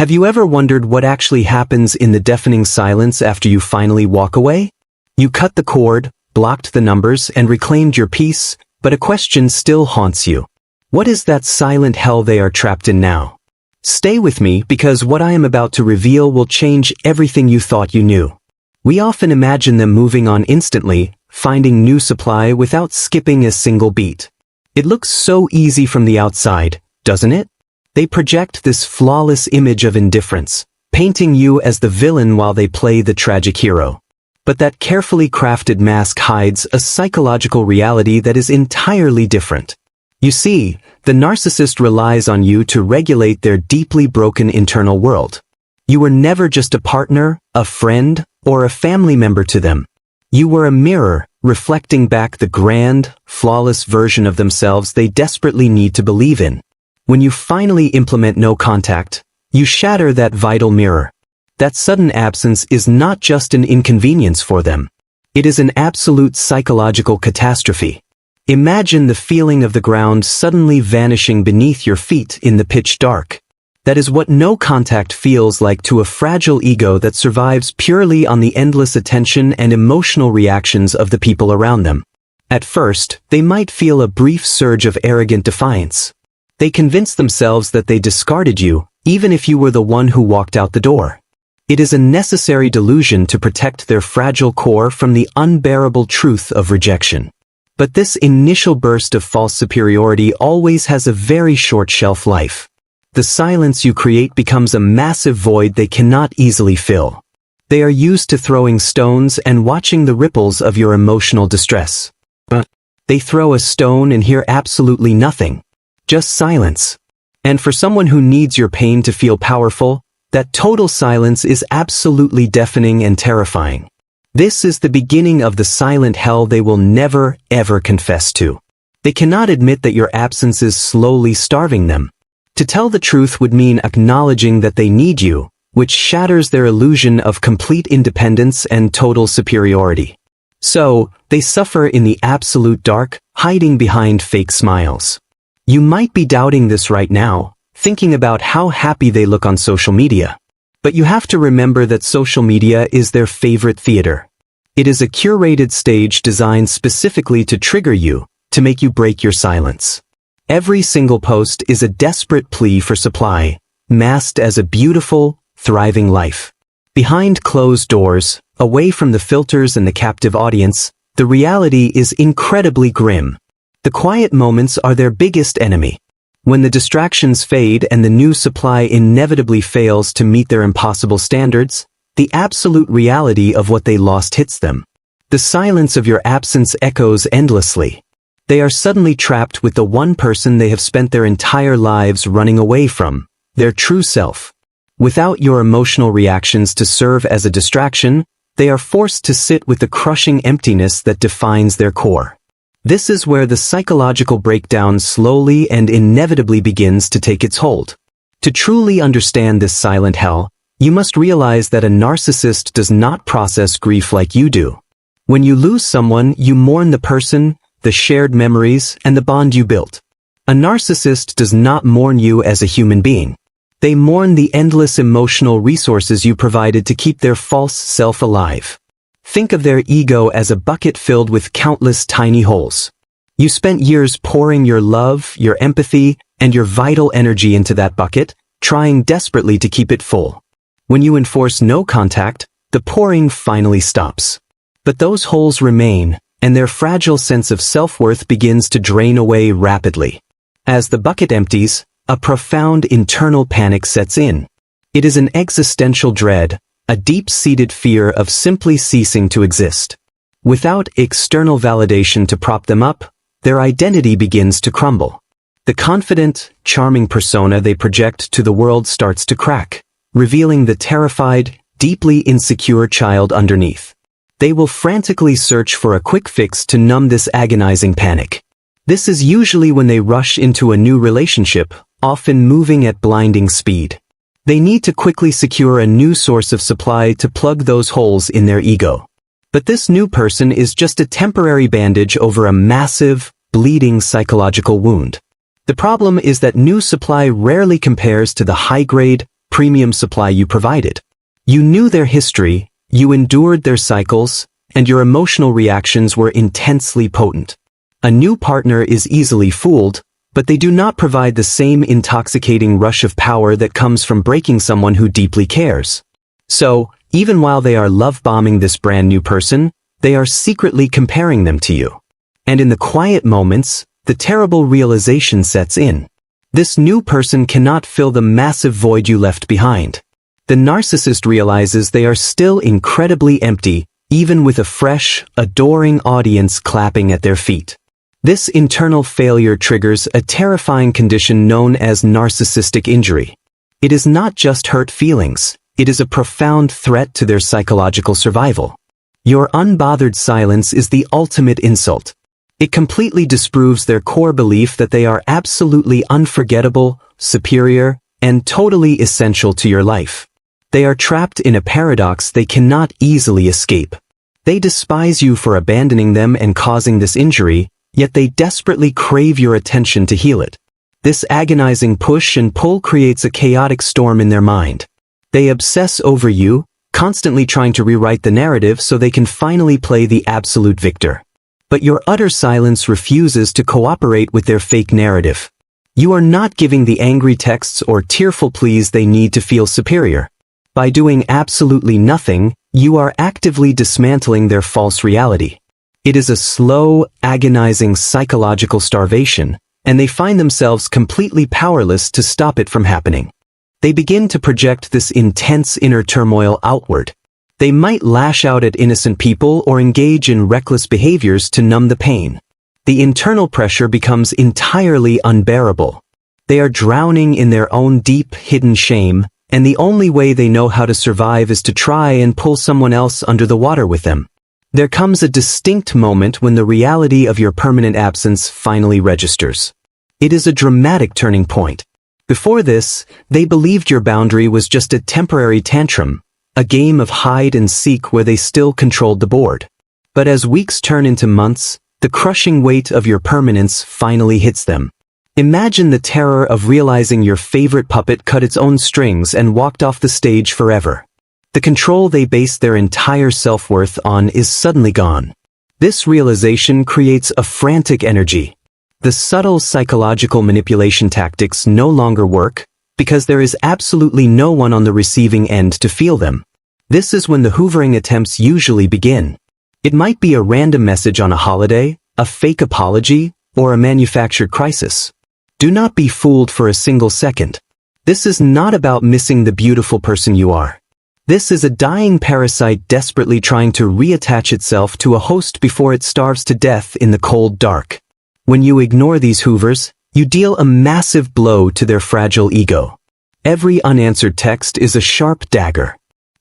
Have you ever wondered what actually happens in the deafening silence after you finally walk away? You cut the cord, blocked the numbers, and reclaimed your peace, but a question still haunts you. What is that silent hell they are trapped in now? Stay with me, because what I am about to reveal will change everything you thought you knew. We often imagine them moving on instantly, finding new supply without skipping a single beat. It looks so easy from the outside, doesn't it? They project this flawless image of indifference, painting you as the villain while they play the tragic hero. But that carefully crafted mask hides a psychological reality that is entirely different. You see, the narcissist relies on you to regulate their deeply broken internal world. You were never just a partner, a friend, or a family member to them. You were a mirror, reflecting back the grand, flawless version of themselves they desperately need to believe in. When you finally implement no contact, you shatter that vital mirror. That sudden absence is not just an inconvenience for them. It is an absolute psychological catastrophe. Imagine the feeling of the ground suddenly vanishing beneath your feet in the pitch dark. That is what no contact feels like to a fragile ego that survives purely on the endless attention and emotional reactions of the people around them. At first, they might feel a brief surge of arrogant defiance. They convince themselves that they discarded you, even if you were the one who walked out the door. It is a necessary delusion to protect their fragile core from the unbearable truth of rejection. But this initial burst of false superiority always has a very short shelf life. The silence you create becomes a massive void they cannot easily fill. They are used to throwing stones and watching the ripples of your emotional distress. But they throw a stone and hear absolutely nothing. Just silence. And for someone who needs your pain to feel powerful, that total silence is absolutely deafening and terrifying. This is the beginning of the silent hell they will never, ever confess to. They cannot admit that your absence is slowly starving them. To tell the truth would mean acknowledging that they need you, which shatters their illusion of complete independence and total superiority. So, they suffer in the absolute dark, hiding behind fake smiles. You might be doubting this right now, thinking about how happy they look on social media. But you have to remember that social media is their favorite theater. It is a curated stage designed specifically to trigger you, to make you break your silence. Every single post is a desperate plea for supply, masked as a beautiful, thriving life. Behind closed doors, away from the filters and the captive audience, the reality is incredibly grim. The quiet moments are their biggest enemy. When the distractions fade and the new supply inevitably fails to meet their impossible standards, the absolute reality of what they lost hits them. The silence of your absence echoes endlessly. They are suddenly trapped with the one person they have spent their entire lives running away from, their true self. Without your emotional reactions to serve as a distraction, they are forced to sit with the crushing emptiness that defines their core. This is where the psychological breakdown slowly and inevitably begins to take its hold. To truly understand this silent hell, you must realize that a narcissist does not process grief like you do. When you lose someone, you mourn the person, the shared memories, and the bond you built. A narcissist does not mourn you as a human being. They mourn the endless emotional resources you provided to keep their false self alive. Think of their ego as a bucket filled with countless tiny holes. You spent years pouring your love, your empathy, and your vital energy into that bucket, trying desperately to keep it full. When you enforce no contact, the pouring finally stops. But those holes remain, and their fragile sense of self-worth begins to drain away rapidly. As the bucket empties, a profound internal panic sets in. It is an existential dread, a deep-seated fear of simply ceasing to exist. Without external validation to prop them up, their identity begins to crumble. The confident, charming persona they project to the world starts to crack, revealing the terrified, deeply insecure child underneath. They will frantically search for a quick fix to numb this agonizing panic. This is usually when they rush into a new relationship, often moving at blinding speed. They need to quickly secure a new source of supply to plug those holes in their ego. But this new person is just a temporary bandage over a massive, bleeding psychological wound. The problem is that new supply rarely compares to the high-grade, premium supply you provided. You knew their history, you endured their cycles, and your emotional reactions were intensely potent. A new partner is easily fooled, but they do not provide the same intoxicating rush of power that comes from breaking someone who deeply cares. So, even while they are love-bombing this brand new person, they are secretly comparing them to you. And in the quiet moments, the terrible realization sets in. This new person cannot fill the massive void you left behind. The narcissist realizes they are still incredibly empty, even with a fresh, adoring audience clapping at their feet. This internal failure triggers a terrifying condition known as narcissistic injury. It is not just hurt feelings, it is a profound threat to their psychological survival. Your unbothered silence is the ultimate insult. It completely disproves their core belief that they are absolutely unforgettable, superior, and totally essential to your life. They are trapped in a paradox they cannot easily escape. They despise you for abandoning them and causing this injury, yet they desperately crave your attention to heal it. This agonizing push and pull creates a chaotic storm in their mind. They obsess over you, constantly trying to rewrite the narrative so they can finally play the absolute victor. But your utter silence refuses to cooperate with their fake narrative. You are not giving the angry texts or tearful pleas they need to feel superior. By doing absolutely nothing, you are actively dismantling their false reality. It is a slow, agonizing psychological starvation, and they find themselves completely powerless to stop it from happening. They begin to project this intense inner turmoil outward. They might lash out at innocent people or engage in reckless behaviors to numb the pain. The internal pressure becomes entirely unbearable. They are drowning in their own deep, hidden shame, and the only way they know how to survive is to try and pull someone else under the water with them. There comes a distinct moment when the reality of your permanent absence finally registers. It is a dramatic turning point. Before this, they believed your boundary was just a temporary tantrum, a game of hide and seek where they still controlled the board. But as weeks turn into months, the crushing weight of your permanence finally hits them. Imagine the terror of realizing your favorite puppet cut its own strings and walked off the stage forever. The control they base their entire self-worth on is suddenly gone. This realization creates a frantic energy. The subtle psychological manipulation tactics no longer work, because there is absolutely no one on the receiving end to feel them. This is when the hoovering attempts usually begin. It might be a random message on a holiday, a fake apology, or a manufactured crisis. Do not be fooled for a single second. This is not about missing the beautiful person you are. This is a dying parasite desperately trying to reattach itself to a host before it starves to death in the cold dark. When you ignore these hoovers, you deal a massive blow to their fragile ego. Every unanswered text is a sharp dagger.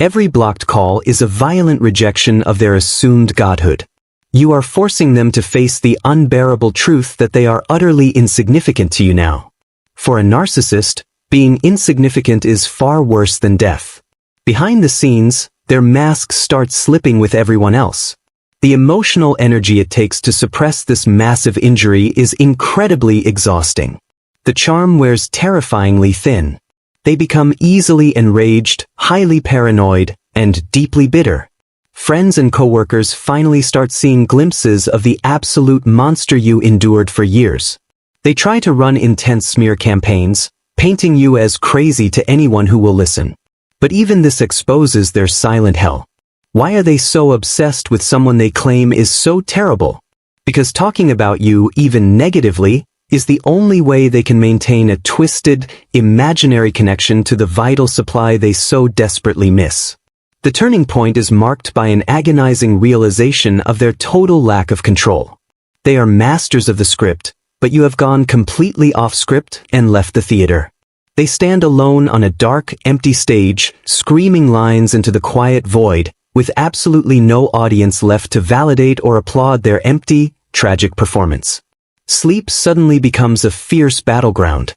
Every blocked call is a violent rejection of their assumed godhood. You are forcing them to face the unbearable truth that they are utterly insignificant to you now. For a narcissist, being insignificant is far worse than death. Behind the scenes, their masks start slipping with everyone else. The emotional energy it takes to suppress this massive injury is incredibly exhausting. The charm wears terrifyingly thin. They become easily enraged, highly paranoid, and deeply bitter. Friends and coworkers finally start seeing glimpses of the absolute monster you endured for years. They try to run intense smear campaigns, painting you as crazy to anyone who will listen. But even this exposes their silent hell. Why are they so obsessed with someone they claim is so terrible? Because talking about you, even negatively, is the only way they can maintain a twisted, imaginary connection to the vital supply they so desperately miss. The turning point is marked by an agonizing realization of their total lack of control. They are masters of the script, but you have gone completely off script and left the theater. They stand alone on a dark, empty stage, screaming lines into the quiet void, with absolutely no audience left to validate or applaud their empty, tragic performance. Sleep suddenly becomes a fierce battleground.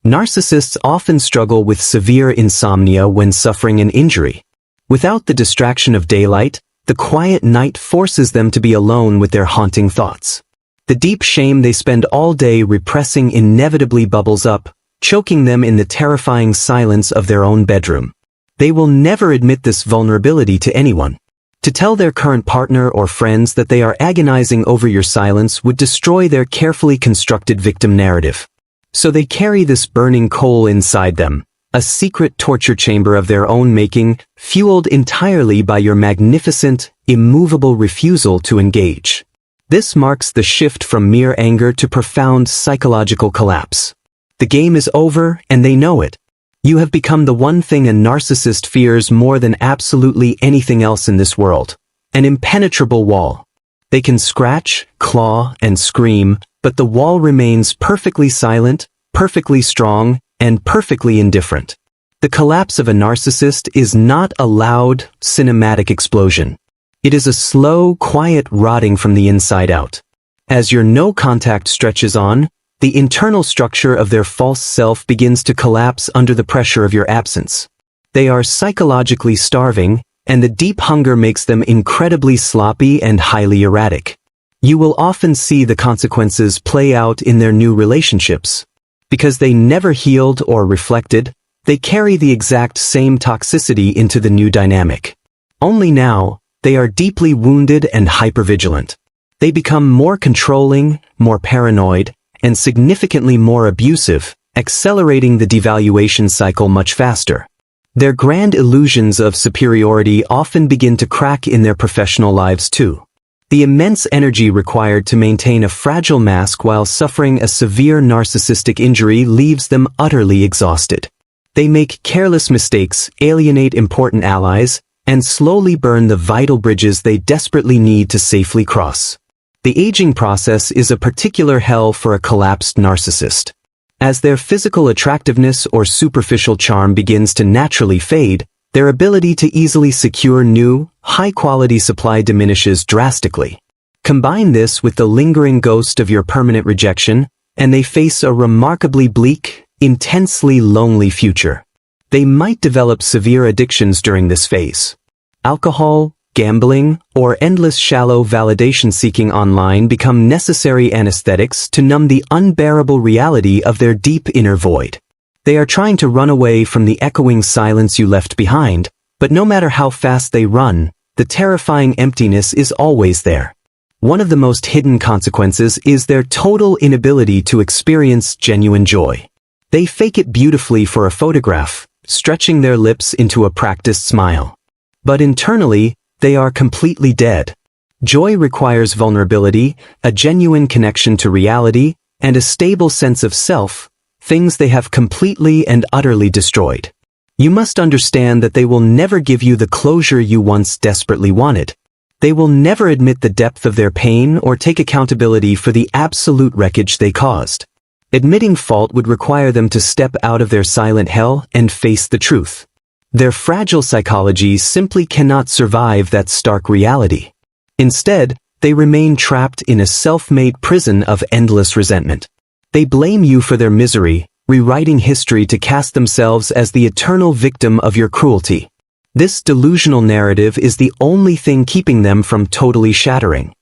Narcissists often struggle with severe insomnia when suffering an injury. Without the distraction of daylight, the quiet night forces them to be alone with their haunting thoughts. The deep shame they spend all day repressing inevitably bubbles up, choking them in the terrifying silence of their own bedroom. They will never admit this vulnerability to anyone. To tell their current partner or friends that they are agonizing over your silence would destroy their carefully constructed victim narrative. So they carry this burning coal inside them, a secret torture chamber of their own making, fueled entirely by your magnificent, immovable refusal to engage. This marks the shift from mere anger to profound psychological collapse. The game is over, and they know it. You have become the one thing a narcissist fears more than absolutely anything else in this world: an impenetrable wall. They can scratch, claw, and scream, but the wall remains perfectly silent, perfectly strong, and perfectly indifferent. The collapse of a narcissist is not a loud, cinematic explosion. It is a slow, quiet rotting from the inside out. As your no-contact stretches on, the internal structure of their false self begins to collapse under the pressure of your absence. They are psychologically starving, and the deep hunger makes them incredibly sloppy and highly erratic. You will often see the consequences play out in their new relationships. Because they never healed or reflected, they carry the exact same toxicity into the new dynamic. Only now, they are deeply wounded and hypervigilant. They become more controlling, more paranoid, and significantly more abusive, accelerating the devaluation cycle much faster. Their grand illusions of superiority often begin to crack in their professional lives too. The immense energy required to maintain a fragile mask while suffering a severe narcissistic injury leaves them utterly exhausted. They make careless mistakes, alienate important allies, and slowly burn the vital bridges they desperately need to safely cross. The aging process is a particular hell for a collapsed narcissist. As their physical attractiveness or superficial charm begins to naturally fade, their ability to easily secure new, high-quality supply diminishes drastically. Combine this with the lingering ghost of your permanent rejection, and they face a remarkably bleak, intensely lonely future. They might develop severe addictions during this phase. Alcohol, gambling, or endless shallow validation seeking online become necessary anesthetics to numb the unbearable reality of their deep inner void. They are trying to run away from the echoing silence you left behind, but no matter how fast they run, the terrifying emptiness is always there. One of the most hidden consequences is their total inability to experience genuine joy. They fake it beautifully for a photograph, stretching their lips into a practiced smile. But internally, they are completely dead. Joy requires vulnerability, a genuine connection to reality, and a stable sense of self, things they have completely and utterly destroyed. You must understand that they will never give you the closure you once desperately wanted. They will never admit the depth of their pain or take accountability for the absolute wreckage they caused. Admitting fault would require them to step out of their silent hell and face the truth. Their fragile psychology simply cannot survive that stark reality. Instead, they remain trapped in a self-made prison of endless resentment. They blame you for their misery, rewriting history to cast themselves as the eternal victim of your cruelty. This delusional narrative is the only thing keeping them from totally shattering.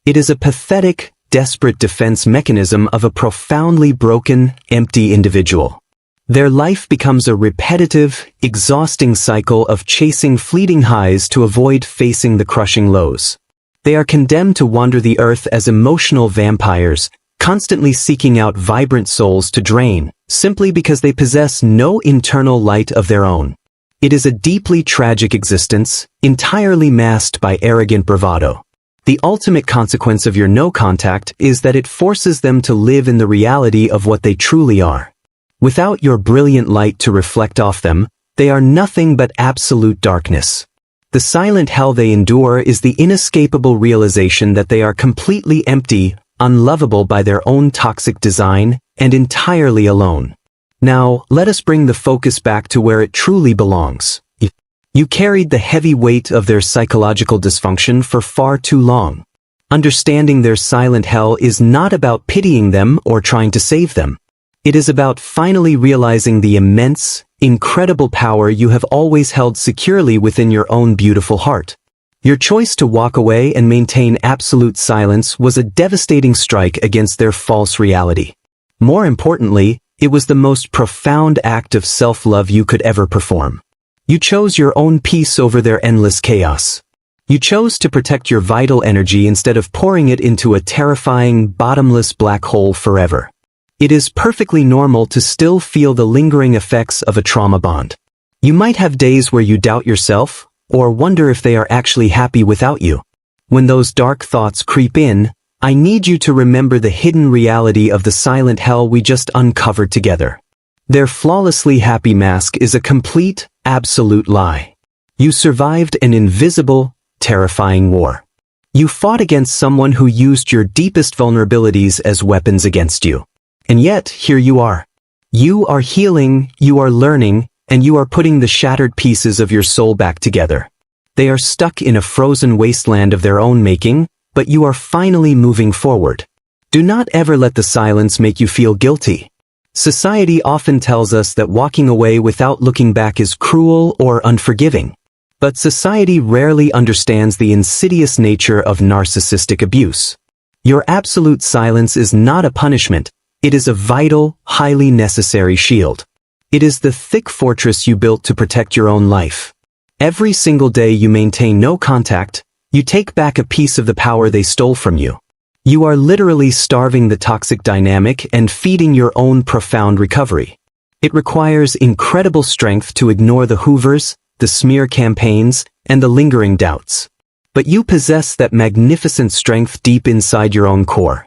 It is a pathetic, desperate defense mechanism of a profoundly broken, empty individual. Their life becomes a repetitive, exhausting cycle of chasing fleeting highs to avoid facing the crushing lows. They are condemned to wander the earth as emotional vampires, constantly seeking out vibrant souls to drain, simply because they possess no internal light of their own. It is a deeply tragic existence, entirely masked by arrogant bravado. The ultimate consequence of your no contact is that it forces them to live in the reality of what they truly are. Without your brilliant light to reflect off them, they are nothing but absolute darkness. The silent hell they endure is the inescapable realization that they are completely empty, unlovable by their own toxic design, and entirely alone. Now, let us bring the focus back to where it truly belongs. You carried the heavy weight of their psychological dysfunction for far too long. Understanding their silent hell is not about pitying them or trying to save them. It is about finally realizing the immense, incredible power you have always held securely within your own beautiful heart. Your choice to walk away and maintain absolute silence was a devastating strike against their false reality. More importantly, It was the most profound act of self-love you could ever perform. You chose your own peace over their endless chaos. You chose to protect your vital energy instead of pouring it into a terrifying, bottomless black hole forever. It is perfectly normal to still feel the lingering effects of a trauma bond. You might have days where you doubt yourself, or wonder if they are actually happy without you. When those dark thoughts creep in, I need you to remember the hidden reality of the silent hell we just uncovered together. Their flawlessly happy mask is a complete, absolute lie. You survived an invisible, terrifying war. You fought against someone who used your deepest vulnerabilities as weapons against you. And yet, here you are. You are healing, you are learning, and you are putting the shattered pieces of your soul back together. They are stuck in a frozen wasteland of their own making, but you are finally moving forward. Do not ever let the silence make you feel guilty. Society often tells us that walking away without looking back is cruel or unforgiving. But society rarely understands the insidious nature of narcissistic abuse. Your absolute silence is not a punishment, it is a vital, highly necessary shield. It is the thick fortress you built to protect your own life. Every single day you maintain no contact, you take back a piece of the power they stole from you. You are literally starving the toxic dynamic and feeding your own profound recovery. It requires incredible strength to ignore the hoovers, the smear campaigns, and the lingering doubts. But you possess that magnificent strength deep inside your own core.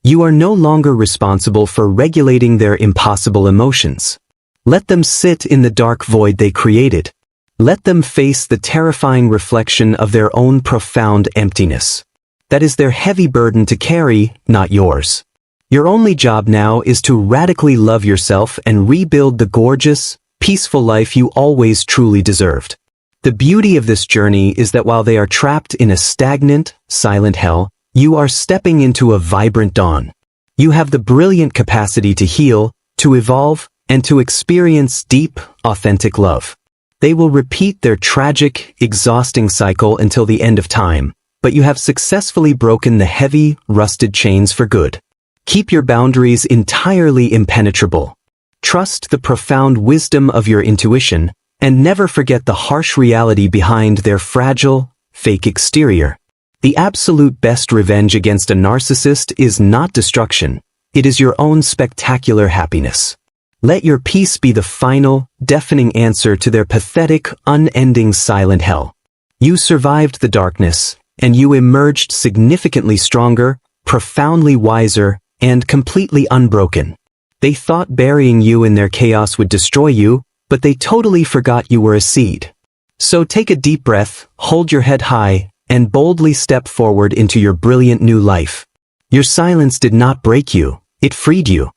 You are no longer responsible for regulating their impossible emotions. Let them sit in the dark void they created. Let them face the terrifying reflection of their own profound emptiness. That is their heavy burden to carry, not yours. Your only job now is to radically love yourself and rebuild the gorgeous, peaceful life you always truly deserved. The beauty of this journey is that while they are trapped in a stagnant, silent hell, you are stepping into a vibrant dawn. You have the brilliant capacity to heal, to evolve, and to experience deep, authentic love. They will repeat their tragic, exhausting cycle until the end of time, but you have successfully broken the heavy, rusted chains for good. Keep your boundaries entirely impenetrable. Trust the profound wisdom of your intuition, and never forget the harsh reality behind their fragile, fake exterior. The absolute best revenge against a narcissist is not destruction, it is your own spectacular happiness. Let your peace be the final, deafening answer to their pathetic, unending silent hell. You survived the darkness, and you emerged significantly stronger, profoundly wiser, and completely unbroken. They thought burying you in their chaos would destroy you, but they totally forgot you were a seed. So take a deep breath, hold your head high, and boldly step forward into your brilliant new life. Your silence did not break you, it freed you.